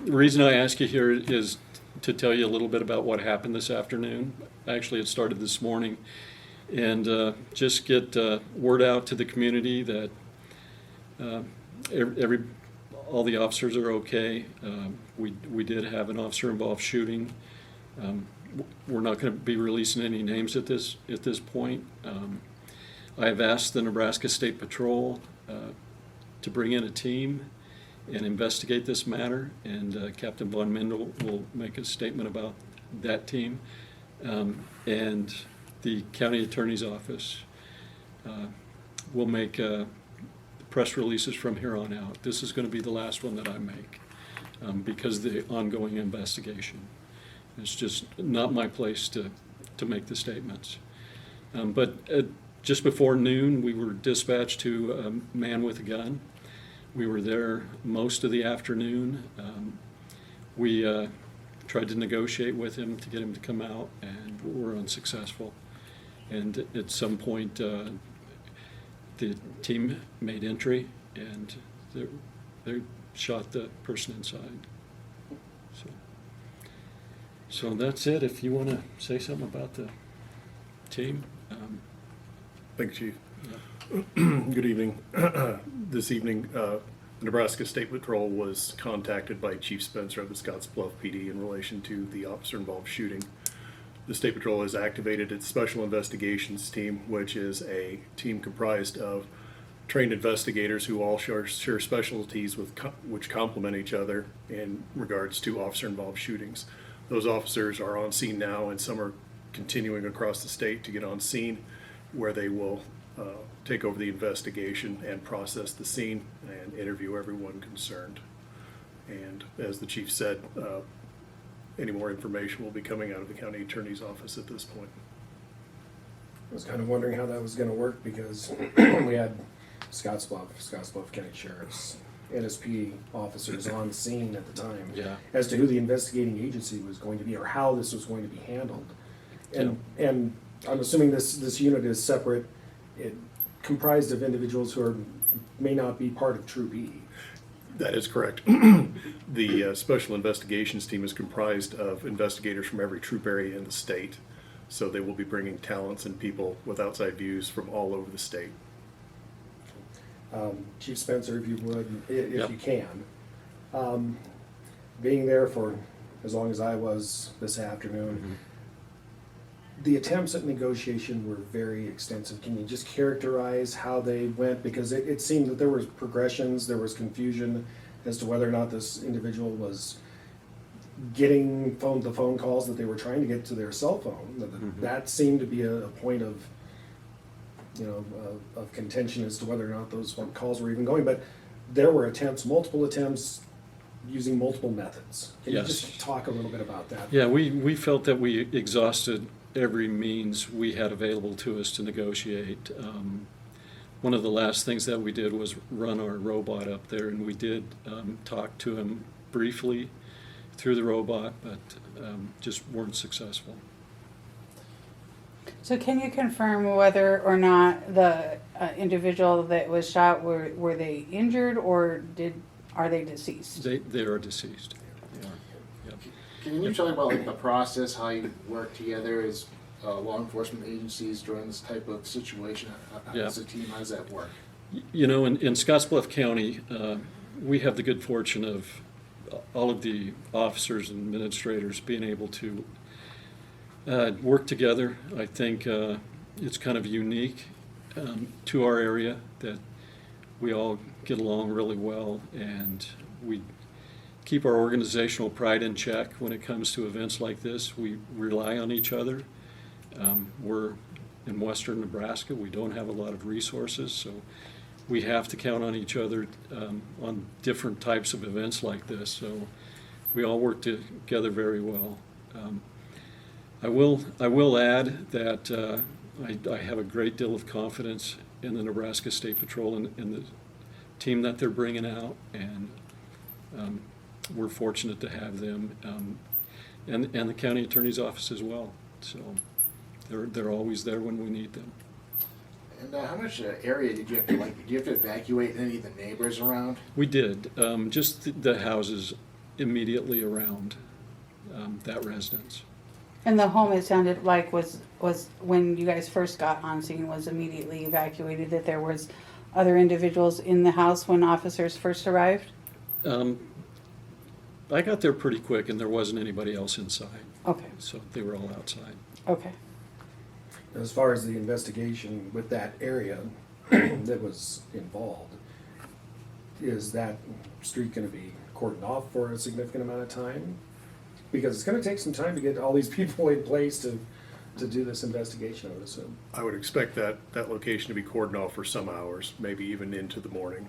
The reason I ask you here is to tell you a little bit about what happened this afternoon. Actually, it started this morning. And just get word out to the community that all the officers are okay. We did have an officer-involved shooting. We're not going to be releasing any names at this point. I have asked the Nebraska State Patrol to bring in a team and investigate this matter, and Captain Von Mindel will make a statement about that team. And the county attorney's office will make press releases from here on out. This is going to be the last one that I make because of the ongoing investigation. It's just not my place to make the statements. But just before noon, we were dispatched to a man with a gun. We were there most of the afternoon. We tried to negotiate with him to get him to come out, and were unsuccessful. And at some point, the team made entry, and they shot the person inside. So that's it. If you want to say something about the team. Thanks, Chief. Yeah. Good evening. This evening, Nebraska State Patrol was contacted by Chief Spencer of the Scottsbluff PD in relation to the officer-involved shooting. The State Patrol has activated its Special Investigations Team, which is a team comprised of trained investigators who all share specialties which complement each other in regards to officer-involved shootings. Those officers are on scene now, and some are continuing across the state to get on scene, where they will take over the investigation and process the scene and interview everyone concerned. And as the chief said, any more information will be coming out of the county attorney's office at this point. I was kind of wondering how that was going to work, because we had Scottsbluff County Sheriff's NSP officers on scene at the time, Yeah. as to who the investigating agency was going to be, or how this was going to be handled. And I'm assuming this unit is separate, comprised of individuals who may not be part of Troop E. That is correct. The Special Investigations Team is comprised of investigators from every troop area in the state. So they will be bringing talents and people with outside views from all over the state. Chief Spencer, if you would, if Yep. you can. Being there for as long as I was this afternoon, the attempts at negotiation were very extensive. Can you just characterize how they went? Because it seemed that there was progressions, there was confusion as to whether or not this individual was getting the phone calls that they were trying to get to their cell phone. That seemed to be a point of, of contention as to whether or not those phone calls were even going. But there were multiple attempts using multiple methods. Can Yes. you just talk a little bit about that? Yeah, we felt that we exhausted every means we had available to us to negotiate. One of the last things that we did was run our robot up there, and we did talk to him briefly through the robot, but just weren't successful. So can you confirm whether or not the individual that was shot, were they injured, or are they deceased? They are deceased. They are. Yep. Can you talk about the process, how you work together as law enforcement agencies during this type of situation? As a team, how does that work? In Scottsbluff County, we have the good fortune of all of the officers and administrators being able to work together. I think it's kind of unique to our area that we all get along really well, and we keep our organizational pride in check when it comes to events like this. We rely on each other. We're in western Nebraska. We don't have a lot of resources, so we have to count on each other on different types of events like this. So we all work together very well. I will add that I have a great deal of confidence in the Nebraska State Patrol and the team that they're bringing out, and we're fortunate to have them, and the county attorney's office as well. So they're always there when we need them. And how much area did you have to did you have to evacuate any of the neighbors around? We did, just the houses immediately around that residence. And the home, it sounded like, was when you guys first got on scene, was immediately evacuated, that there was other individuals in the house when officers first arrived? I got there pretty quick and there wasn't anybody else inside, Okay, so they were all outside. okay. As far as the investigation with that area that was involved, is that street gonna be cordoned off for a significant amount of time? Because it's gonna take some time to get all these people in place to do this investigation, I would assume. I would expect that location to be cordoned off for some hours, maybe even into the morning.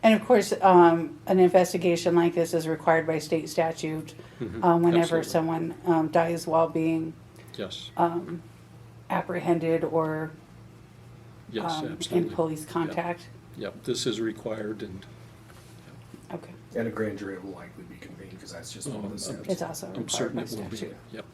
And of course, an investigation like this is required by state statute whenever Absolutely. someone dies while being Yes, apprehended or yes, in absolutely. police contact. Yep, this is required and Okay, And a grand jury will likely be convened, because that's just one of the steps. it's also I'm required certain by it will be. statute. Yep.